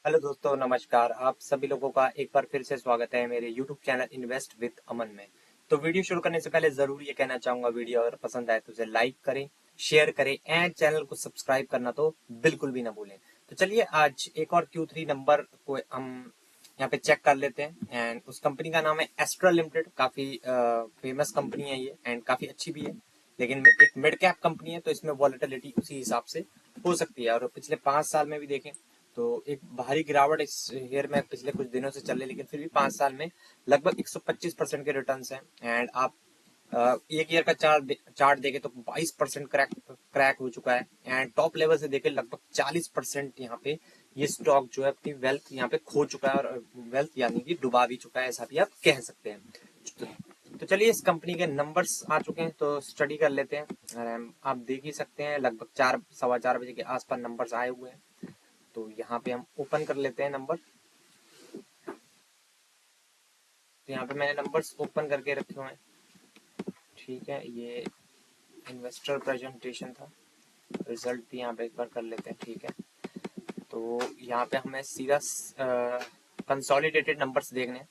Hello दोस्तों, नमस्कार। आप सभी लोगों का एक बार फिर से स्वागत है मेरे YouTube चैनल इन्वेस्ट विद अमन में। तो वीडियो शुरू करने से पहले जरूर ये कहना चाहूंगा, वीडियो अगर पसंद आए तो उसे लाइक करें, शेयर करें एंड चैनल को सब्सक्राइब करना तो बिल्कुल भी ना भूलें। तो चलिए आज एक और Q3 नंबर को हम यहाँ पे चेक कर लेते हैं। एंड उस कंपनी का नाम है एस्ट्रा लिमिटेड। काफी फेमस कंपनी है ये एंड काफी अच्छी भी है, लेकिन एक मिड कैप कंपनी है तो इसमें वॉलेटिलिटी उसी हिसाब से हो सकती है। और पिछले 5 साल में भी देखें तो एक भारी गिरावट इस शेयर में पिछले कुछ दिनों से चल रही है, लेकिन फिर भी 5 साल में लगभग 125% के रिटर्न हैं। एंड आप एक ईयर का चार्ट देखे तो 22% क्रैक हो चुका है। एंड टॉप लेवल से देखे लगभग 40% यहाँ पे ये स्टॉक जो है अपनी वेल्थ यहाँ पे खो चुका है, और वेल्थ यानी कि डुबा भी चुका है, ऐसा भी आप कह सकते हैं। तो चलिए इस कंपनी के नंबर्स आ चुके हैं तो स्टडी कर लेते हैं। और आप देख ही सकते हैं लगभग 4 सवा 4 बजे के आसपास नंबर्स आए हुए हैं। तो यहाँ पे हम ओपन कर लेते हैं नंबर। तो यहाँ पे मैंने नंबर्स ओपन करके रखे हुए हैं। ठीक है, ये इन्वेस्टर प्रेजेंटेशन था, रिजल्ट भी यहाँ पे एक बार कर लेते हैं। ठीक है, तो यहाँ पे हमें सीधा कंसोलिडेटेड नंबर्स देखने हैं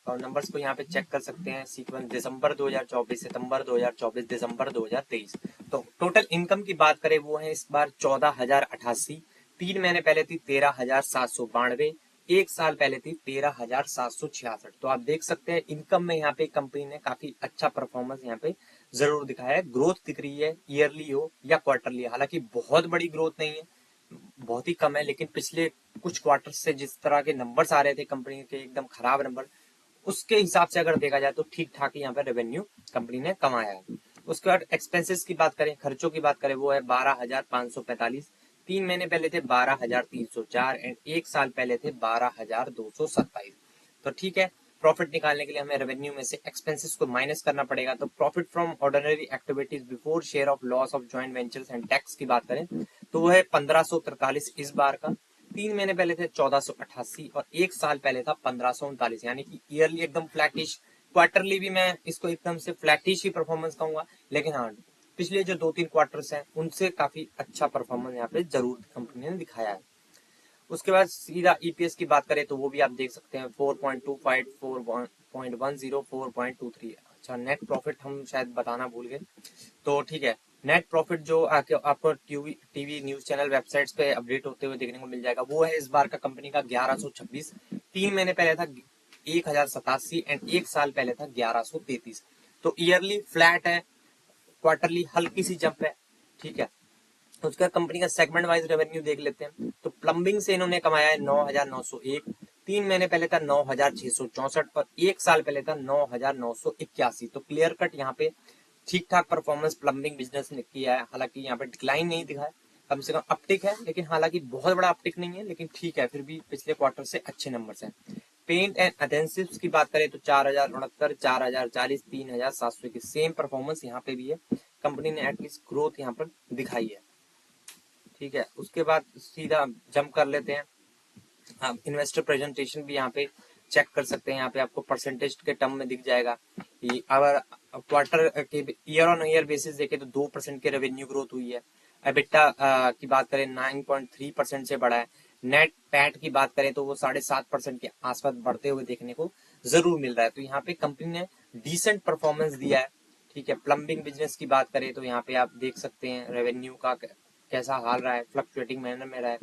और नंबर्स को यहाँ पे चेक कर सकते हैं। सीक्वेंस दिसंबर 2024, सितंबर 2024, दिसंबर 2023। तो टोटल इनकम की बात करें वो है इस बार 14,088। 3 महीने पहले थी 13,792। एक साल पहले थी 13,766। तो आप देख सकते हैं इनकम में यहाँ पे कंपनी ने काफी अच्छा परफॉर्मेंस यहाँ पे जरूर दिखाया है। ग्रोथ दिख रही है, ईयरली हो या क्वार्टरली, हालांकि बहुत बड़ी ग्रोथ नहीं है, बहुत ही कम है, लेकिन पिछले कुछ क्वार्टर से जिस तरह के नंबर्स आ रहे थे कंपनी के, एकदम खराब नंबर, उसके हिसाब से अगर देखा जाए तो ठीक ठाक ही यहाँ पे रेवेन्यू कंपनी ने कमाया है। उसके बाद एक्सपेंसेस की बात करें, खर्चों की बात करें, वो है 12,545। 3 महीने पहले थे 12,304 एंड एक साल पहले थे 12,227। तो ठीक है, प्रॉफिट निकालने के लिए हमें रेवेन्यू में से एक्सपेंसेस को माइनस करना पड़ेगा। तो profit from ordinary activities before share of loss of joint ventures and tax की बात करें तो वो है 1543 इस बार का। 3 महीने पहले थे 1488 और एक साल पहले था 1539, यानी कि ईयरली एकदम फ्लैटिश। क्वार्टरली भी मैं इसको एकदम से फ्लैटिश ही परफॉर्मेंस कहूंगा, लेकिन हाँ पिछले जो 2-3 क्वार्टर्स हैं उनसे काफी अच्छा परफॉर्मेंस यहाँ पे जरूर कंपनी ने दिखाया है। उसके बाद सीधा ईपीएस की बात करें तो वो भी आप देख सकते हैं 4.25, 4.10, 4.23। अच्छा, नेट प्रॉफिट हम शायद बताना भूल गए, तो ठीक है। नेट प्रॉफिट जो आपको टीवी न्यूज चैनल वेबसाइट्स पे अपडेट होते हुए देखने को मिल जाएगा, वो है इस बार का कंपनी का 1126। 3 महीने पहले था 1,087 एंड एक साल पहले था 1,133। तो ईयरली फ्लैट है, क्वार्टरली हल्की सी जंप है। ठीक है, उसका कंपनी का सेगमेंट वाइज रेवेन्यू देख लेते हैं। तो प्लम्बिंग से इन्होंने कमाया है 9,901। 3 महीने पहले था 9,664 और एक साल पहले था 9,981। तो क्लियर कट यहाँ पे ठीक ठाक परफॉर्मेंस प्लम्बिंग बिजनेस ने किया है। हालांकि यहाँ पे डिक्लाइन नहीं दिखा है, कम से कम अपटिक है, लेकिन हालांकि बहुत बड़ा अपटिक नहीं है, लेकिन ठीक है, फिर भी पिछले क्वार्टर से अच्छे नंबर्स हैं। पेंट एंड एडेंसिव्स की बात करें तो 4,069, 4,040, 3,700 की सेम परफॉर्मेंस यहाँ पे भी है। कंपनी ने एटलीस्ट ग्रोथ यहाँ पर दिखाई है। ठीक है, उसके बाद सीधा जंप कर लेते हैं। आप इन्वेस्टर प्रेजेंटेशन भी यहाँ पे चेक कर सकते हैं। यहाँ पे आपको परसेंटेज के टर्म में दिख जाएगा कि अगर क्वार्टर के ईयर ऑन ईयर बेसिस देखें तो 2% के रेवेन्यू ग्रोथ हुई है। एबिटा की बात करें 9.3% से बढ़ा है। नेट पैट की बात करें तो वो 7.5% के आसपास बढ़ते हुए देखने को जरूर मिल रहा है। तो यहाँ पे कंपनी ने डिसेंट परफॉर्मेंस दिया है। ठीक है, प्लम्बिंग बिजनेस की बात करें तो यहाँ पे आप देख सकते हैं रेवेन्यू का कैसा हाल रहा है, फ्लक्चुएटिंग मैनर में रहा है।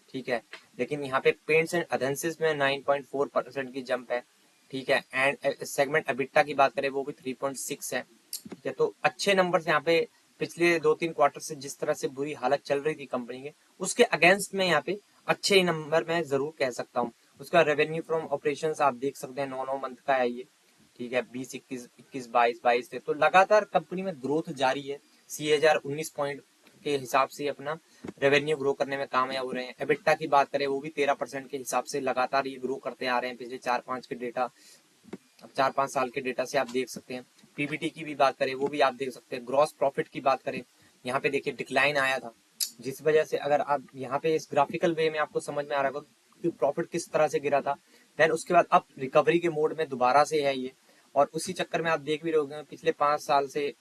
ठीक है, लेकिन यहाँ पे पेंट्स एंड एडेंसिव्स में 9.4% की जंप है। ठीक है, एंड सेगमेंट एबिटा की बात करें वो भी 3.6 है। ठीक है, तो अच्छे नंबर्स यहाँ पे पिछले 2-3 क्वार्टर से जिस तरह से बुरी हालत चल रही थी कंपनी के, उसके अगेंस्ट में यहाँ पे अच्छे नंबर मैं जरूर कह सकता हूँ। उसका रेवेन्यू फ्रॉम ऑपरेशंस आप देख सकते हैं 9 मंथ का है ये। ठीक है, 20, 21, 21, 22 से तो लगातार कंपनी में ग्रोथ जारी है। CAGR 19 पॉइंट के हिसाब से अपना रेवेन्यू ग्रो करने में कामयाब हो रहे हैं। एबिटा की बात करें वो भी 13% के हिसाब से लगातार ये ग्रो करते आ रहे हैं पिछले 4-5 के डेटा, 4-5 साल के डेटा से आप देख सकते हैं। पीबीटी की भी बात करें वो भी आप देख सकते हैं। ग्रॉस प्रॉफिट की बात करें, यहाँ पे देखिए डिक्लाइन आया था, जिस वजह से अगर आप यहाँ पे इस ग्राफिकल वे में आपको समझ में आ रहा होगा कि प्रॉफिट किस तरह से गिरा था। देन उसके बाद अब रिकवरी के मोड में दोबारा से है ये, और उसी चक्कर में आप देख भी रहे होंगे पिछले 5 साल से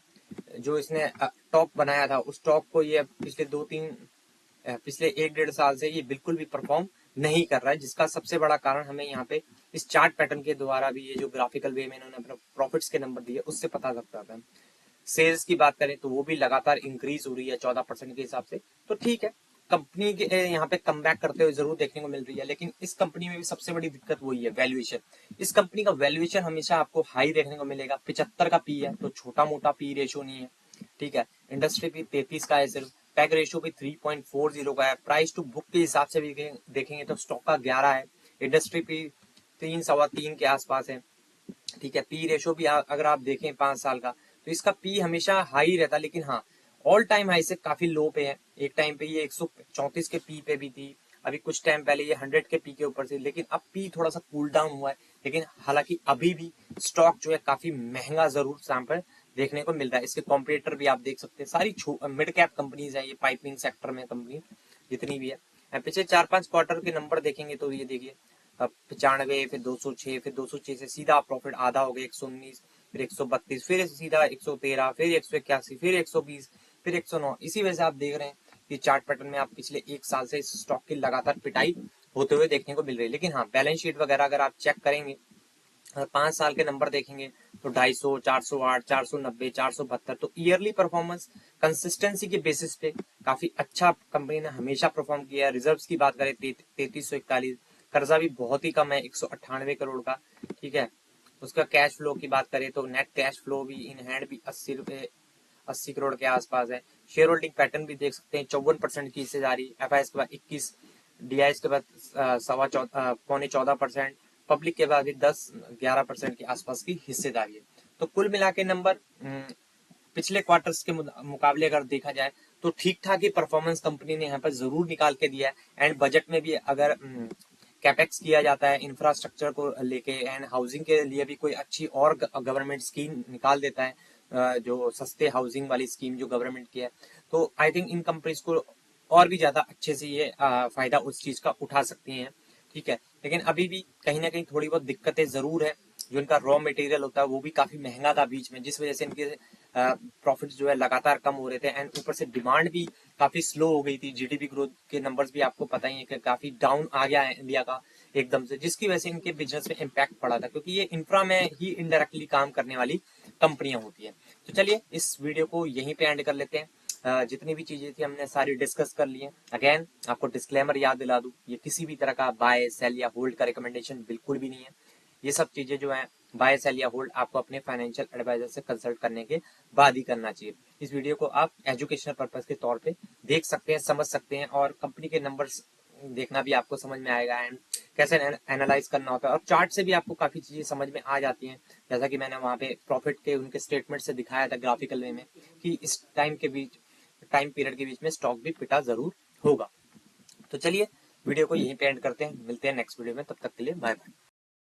जो इसने टॉप बनाया था उस टॉप को ये पिछले 2-3 पिछले 1-1.5 साल से ये बिल्कुल भी परफॉर्म नहीं कर रहा है, जिसका सबसे बड़ा कारण हमें यहाँ पे इस चार्ट पैटर्न के द्वारा भी, ये जो ग्राफिकल वे में इन्होंने अपने प्रॉफिट्स के नंबर दिए उससे पता लगता है। सेल्स की बात करें तो वो भी लगातार इंक्रीज हो रही है 14% के हिसाब से, तो ठीक है, कंपनी के यहाँ पे कम बैक करते हुए जरूर देखने को मिल रही है। लेकिन इस कंपनी में भी सबसे बड़ी दिक्कत वही है, वैल्यूएशन। इस कंपनी का वैल्यूएशन हमेशा आपको हाई देखने को मिलेगा, 75 का पी है, तो छोटा मोटा पी रेशो नहीं है, ठीक है। इंडस्ट्री पी 33 का है सिर्फ, पैग रेशियो भी 3.40 का है। प्राइस टू बुक के हिसाब से भी देखेंगे तो स्टॉक का 11 है, इंडस्ट्री पी 3-3.25 के आसपास है, ठीक है। पी रेशो भी अगर आप देखें 5 साल का, तो इसका पी हमेशा हाई रहता, लेकिन हाँ ऑल टाइम हाई से काफी लो पे है। एक टाइम पे ये 134 के पी पे भी थी, अभी कुछ टाइम पहले ये 100 के पी के ऊपर से, लेकिन अब पी थोड़ा सा कूल डाउन हुआ है। लेकिन हालांकि अभी भी स्टॉक जो है काफी महंगा जरूर यहाँ पर देखने को मिल रहा है। इसके कॉम्पिटिटर भी आप देख सकते हैं, सारी मिड कैप कंपनीज है ये, पाइपिंग सेक्टर में कंपनी जितनी भी है। पिछले 4-5 क्वार्टर के नंबर देखेंगे तो ये देखिए 95, फिर 206, फिर 206 से सीधा प्रॉफिट आधा हो गया 119, फिर 132, फिर सीधा 113, फिर 181, फिर 120, फिर 109। इसी वजह से आप देख रहे हैं कि चार्ट पैटर्न में आप पिछले 1 साल से इस स्टॉक की लगातार पिटाई होते हुए देखने को मिल रही है। लेकिन हाँ, बैलेंस शीट वगैरह अगर आप चेक करेंगे, अगर 5 साल के नंबर देखेंगे तो 250, 408, 490, 472, तो ईयरली परफॉर्मेंस कंसिस्टेंसी के बेसिस पे काफी अच्छा कंपनी ने हमेशा परफॉर्म किया है। रिजर्व्स की बात करें 3341, कर्जा भी बहुत ही कम है 198 करोड़ का, ठीक है। उसका कैश फ्लो की बात करें तो नेट कैश फ्लो भी इन हैंड भी 80 करोड़ के आसपास है। शेयर होल्डिंग पैटर्न भी देख सकते हैं, 54% की हिस्सेदारी, एफआईएस के बाद 21, डीआईएस के बाद 14.25%, पब्लिक के बाद भी 10-11% के आसपास की हिस्सेदारी है। तो कुल मिला के नंबर पिछले क्वार्टर्स के मुकाबले अगर देखा जाए तो ठीक ठाक ही परफॉर्मेंस कंपनी ने यहाँ पर जरूर निकाल के दिया है। एंड बजट में भी अगर कैपेक्स किया जाता है इंफ्रास्ट्रक्चर को लेके एंड हाउसिंग के लिए भी कोई अच्छी और गवर्नमेंट स्कीम निकाल देता है, जो सस्ते हाउसिंग वाली स्कीम जो गवर्नमेंट की है, तो आई थिंक इन कंपनीज को और भी ज्यादा अच्छे से ये फायदा उस चीज का उठा सकती हैं, ठीक है। लेकिन अभी भी कहीं ना कहीं थोड़ी बहुत दिक्कतें जरूर है। जो इनका रॉ मटेरियल होता है वो भी काफी महंगा था बीच में, जिस वजह से इनके प्रॉफिट्स जो है लगातार कम हो रहे थे। एंड ऊपर से डिमांड भी काफी स्लो हो गई थी, जीडीपी ग्रोथ के नंबर्स भी आपको पता ही है कि काफी डाउन आ गया है इंडिया का एकदम से, जिसकी वजह से इनके बिजनेस में इम्पैक्ट पड़ा था, क्योंकि ये इंफ्रा में ही इनडायरेक्टली काम करने वाली कंपनियां होती है। तो चलिए इस वीडियो को यहीं पे एंड कर लेते हैं। जितनी भी चीजें थी हमने सारी डिस्कस कर ली है। अगेन आपको डिस्क्लेमर याद दिला दूं, ये किसी भी तरह का बाय सेल या होल्ड का रिकमेंडेशन बिल्कुल भी नहीं है। ये सब चीजें जो है बाय सेल या होल्ड आपको अपने फाइनेंशियल एडवाइजर से कंसल्ट करने के बाद ही करना चाहिए। इस वीडियो को आप एजुकेशनल पर्पज के तौर पे देख सकते हैं, समझ सकते हैं, और कंपनी के नंबर्स देखना भी आपको समझ में आएगा एंड कैसे एनालाइज करना होता है, और चार्ट से भी आपको काफी चीजें समझ में आ जाती हैं। जैसा कि मैंने वहां पे प्रॉफिट के उनके स्टेटमेंट से दिखाया था ग्राफिकल वे में कि इस टाइम पीरियड के बीच में स्टॉक भी पिटा जरूर होगा। तो चलिए वीडियो को यहीं पे एंड करते हैं, मिलते हैं नेक्स्ट वीडियो में, तब तक के लिए बाय बाय।